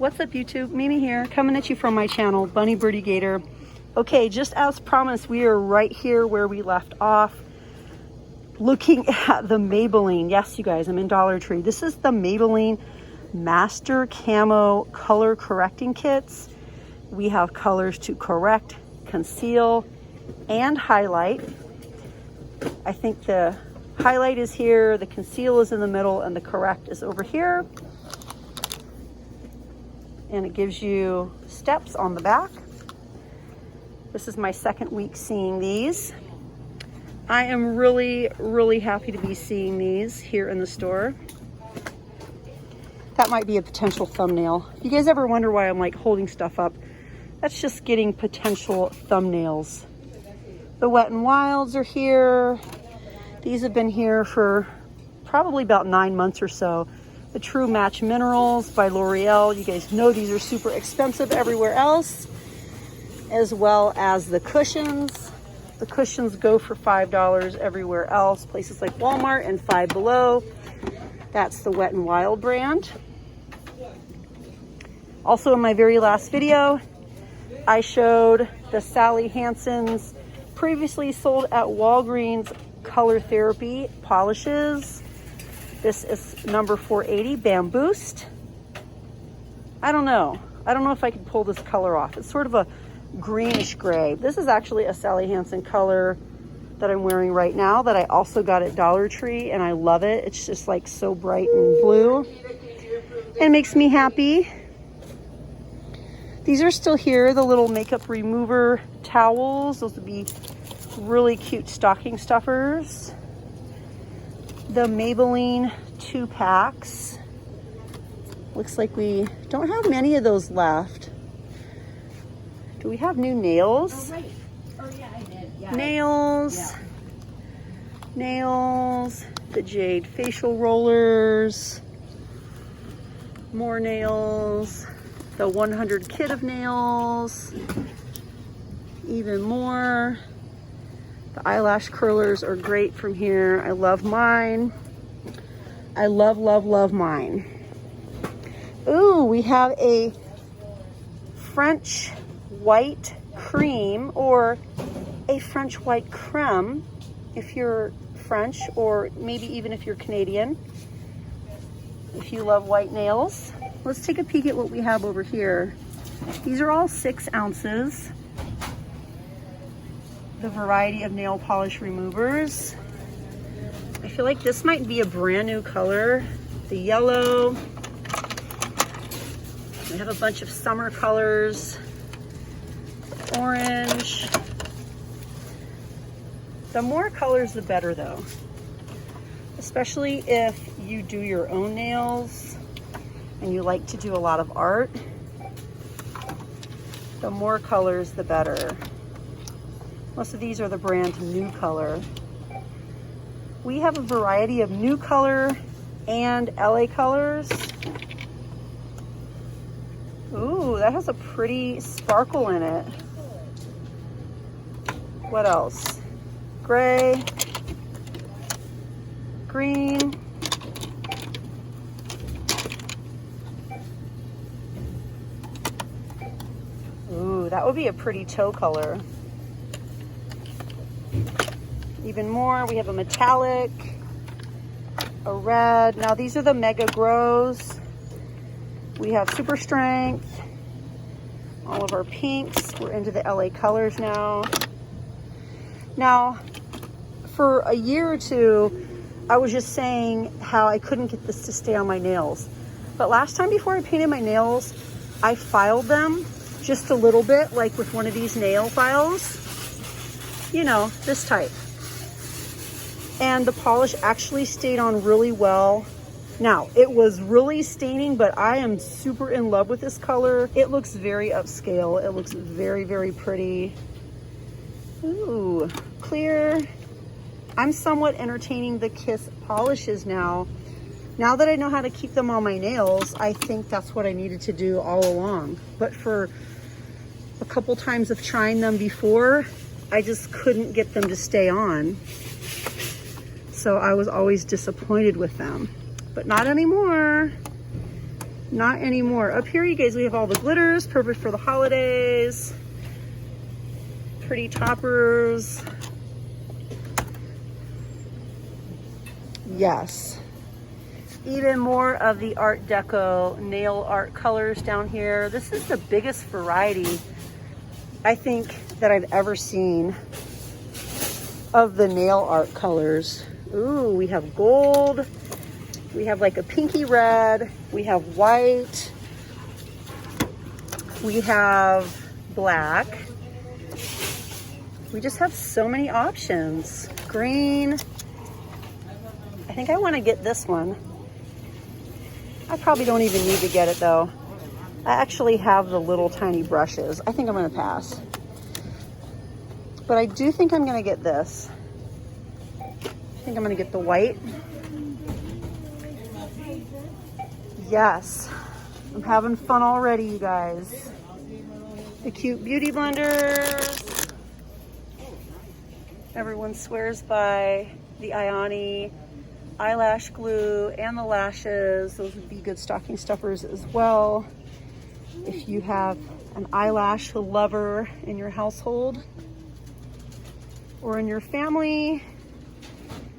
What's up YouTube? Mimi here, coming at you from my channel, Bunny Birdy Gator. Okay, just as promised, we are right here where we left off, looking at the Maybelline. Yes, you guys, I'm in Dollar Tree. This is the Maybelline Master Camo Color Correcting Kits. We have colors to correct, conceal, and highlight. I think the highlight is here, the conceal is in the middle, and the correct is over here. And it gives you steps on the back. This is my second week seeing these. I am really happy to be seeing these here in the store. That might be a potential thumbnail. If you guys ever wonder why I'm like holding stuff up, that's just getting potential thumbnails. The Wet n Wilds are here. These have been here for probably about 9 months or so. The True Match Minerals by L'Oreal. You guys know these are super expensive everywhere else, as well as the cushions. The cushions go for $5 everywhere else, places like Walmart, and Five Below. That's the Wet n Wild brand. Also in my very last video, I showed the Sally Hansen's previously sold at Walgreens Color Therapy polishes. This is number 480 Bamboost. I don't know if I can pull this color off. It's sort of a greenish gray. This is actually a Sally Hansen color that I'm wearing right now that I also got at Dollar Tree, and I love it. It's just like so bright and blue. It makes me happy. These are still here, the little makeup remover towels. Those would be really cute stocking stuffers. The Maybelline 2-packs. Looks like we don't have many of those left. Do we have new nails? Oh, right. Oh, yeah, I did. Yeah. Nails. Yeah. Nails. The Jade facial rollers. More nails. The 100 kit of nails. Even more. The eyelash curlers are great from here. I love mine. I love mine. Ooh, we have a French white cream, or a French white creme if you're French, or maybe even if you're Canadian, if you love white nails. Let's take a peek at what we have over here. These are all 6 ounces. The variety of nail polish removers. I feel like this might be a brand new color. The yellow. We have a bunch of summer colors. Orange. The more colors, the better though. Especially if you do your own nails and you like to do a lot of art. The more colors, the better. Most of these are the brand new color. We have a variety of new color and LA colors. Ooh, that has a pretty sparkle in it. What else? Gray, green, ooh, that would be a pretty toe color. Even more, we have a metallic, a red. Now these are the Mega Grows. We have Super Strength, all of our pinks. We're into the LA colors now. Now, for a year or two, I was just saying how I couldn't get this to stay on my nails. But last time before I painted my nails, I filed them just a little bit, like with one of these nail files. You know, this type. And the polish actually stayed on really well. Now, it was really staining, but I am super in love with this color. It looks very upscale. It looks very pretty. Ooh, clear. I'm somewhat entertaining the Kiss polishes now. Now that I know how to keep them on my nails, I think that's what I needed to do all along. But for a couple times of trying them before, I just couldn't get them to stay on. So I was always disappointed with them, but not anymore. Not anymore. Up here, you guys, we have all the glitters, perfect for the holidays. Pretty toppers. Yes. Even more of the Art Deco nail art colors down here. This is the biggest variety, I think, that I've ever seen of the nail art colors. Ooh, we have gold. We have like a pinky red. We have white. We have black. We just have so many options. Green. I think I want to get this one. I probably don't even need to get it though. I actually have the little tiny brushes. I think I'm going to pass. But I do think I'm going to get this. I think I'm going to get the white. Yes. I'm having fun already, you guys. The cute beauty blenders. Everyone swears by the Ioni eyelash glue and the lashes. Those would be good stocking stuffers as well. If you have an eyelash lover in your household or in your family.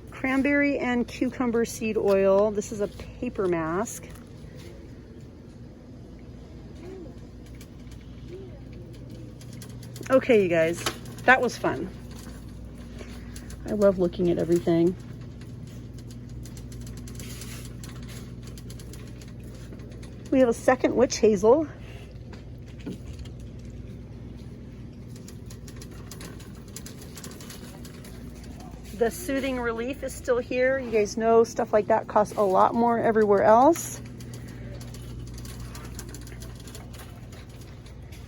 Cranberry and cucumber seed oil. This is a paper mask. Okay, you guys, that was fun. I love looking at everything. We have a second witch hazel. The soothing relief is still here. You guys know stuff like that costs a lot more everywhere else.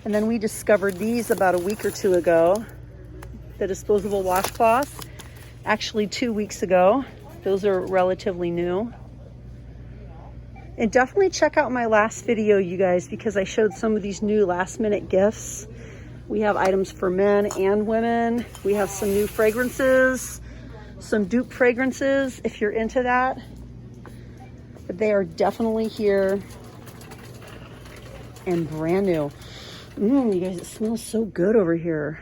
And then we discovered these about a week or two ago, the disposable washcloths. Actually 2 weeks ago. Those are relatively new. And definitely check out my last video, you guys, because I showed some of these new last minute gifts. We have items for men and women. We have some new fragrances, some dupe fragrances if you're into that. But they are definitely here and brand new. You guys, it smells so good over here.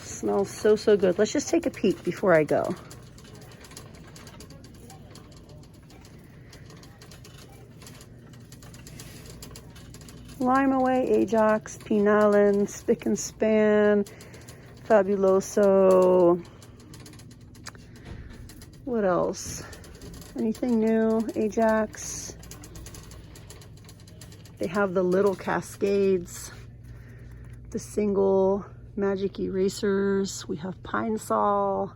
It smells so, so good. Let's just take a peek before I go. Lime Away, Ajax, Pinalin, Spick and Span, Fabuloso. What else? Anything new? Ajax. They have the little cascades, the single magic erasers. We have Pine Sol.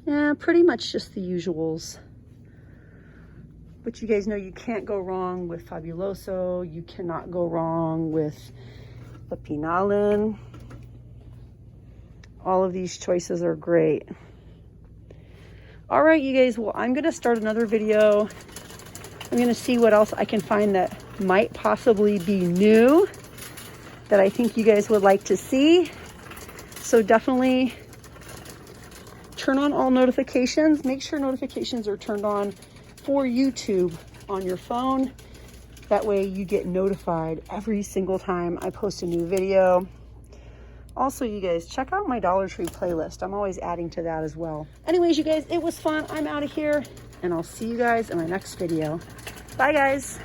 Yeah, pretty much just the usuals. But you guys know you can't go wrong with Fabuloso. You cannot go wrong with the Pinalin. All of these choices are great. All right, you guys, well, I'm gonna start another video. I'm gonna see what else I can find that might possibly be new that I think you guys would like to see. So definitely turn on all notifications. Make sure notifications are turned on for YouTube on your phone. That way you get notified every single time I post a new video. Also, you guys, check out my Dollar Tree playlist. I'm always adding to that as well. Anyways, you guys, it was fun. I'm out of here, and I'll see you guys in my next video. Bye, guys.